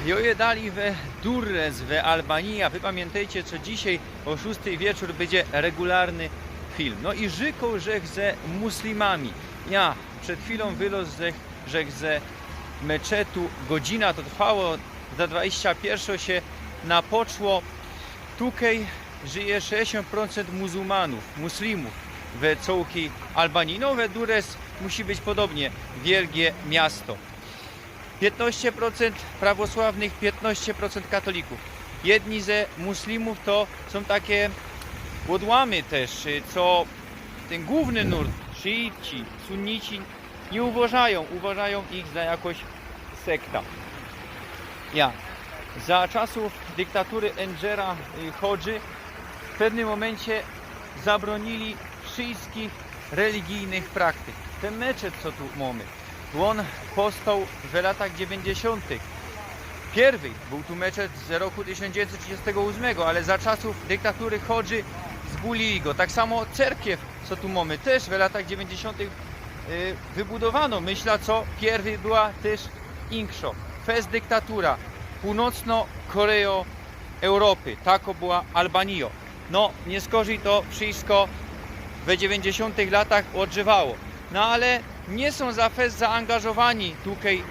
joje dali we Durres we Albanii, a wy pamiętajcie, co dzisiaj o 6 wieczór będzie regularny film. No i rzeką rzech ze muslimami. Ja przed chwilą rzech ze meczetu, godzina to trwało, za 21 się napoczło. Tutaj żyje 60% muzułmanów, muslimów we całej Albanii. No we Durres musi być podobnie wielkie miasto. 15% prawosławnych, 15% katolików. Jedni ze muslimów to są takie odłamy też, co ten główny nurt, szyici, sunnici nie uważają ich za jakąś sekta. Za czasów dyktatury Enżera Hodży w pewnym momencie zabronili wszystkich religijnych praktyk. Ten meczet, co tu mamy, on powstał w latach 90. Pierwszy był tu meczet z roku 1938, ale za czasów dyktatury Hodży zbulili go. Tak samo cerkiew, co tu mamy, też w latach 90. wybudowano. Myślę, co pierwszy była też inkszo. Fest dyktatura. Północno-Koreo Europy. Tako była Albanio. No, nie skorzy to wszystko w 90. latach odżywało. No ale nie są za fest zaangażowani tutaj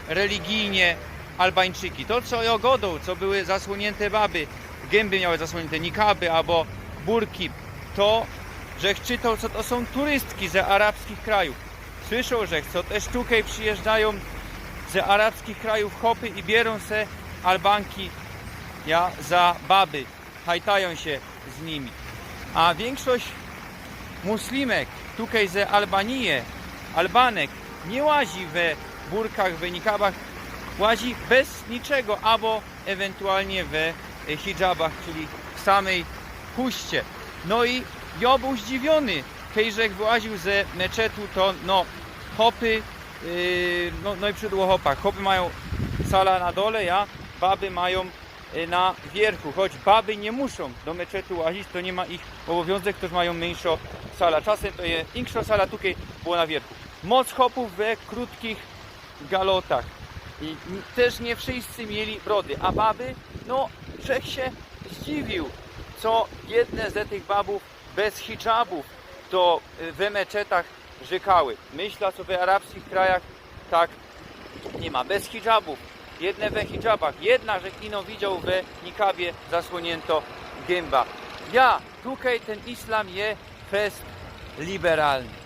religijnie Albańczyki. To co jogodą, co były zasłonięte baby, gęby miały zasłonięte nikaby albo burki, to że czytał, co to są turystki ze arabskich krajów. Słyszą, że co też tutaj przyjeżdżają ze arabskich krajów hopy i bierą se Albanki za baby, hajtają się z nimi. A większość muslimek tutaj ze Albanii, Albanek, nie łazi we burkach, we nikabach, łazi bez niczego, albo ewentualnie we hijabach, czyli w samej huście. No i ja był zdziwiony, kejżek wyłaził ze meczetu, to no hopy, no i przydło hopach. Hopy mają sala na dole, baby mają na wierchu, choć baby nie muszą do meczetu łazić, to nie ma ich obowiązek, to mają mniejszą salę. Czasem to jest większa sala, tutaj było na wierchu. Moc hopów we krótkich galotach. I też nie wszyscy mieli brody, a baby, no Czech się zdziwił, co jedne z tych babów bez hijabów to we meczetach rzekały. Myślę, co w arabskich krajach tak nie ma. Bez hijabów, jedne we hijabach, jedna, że kino widział we nikabie zasłonięto gęba. Tutaj ten islam jest fest liberalny.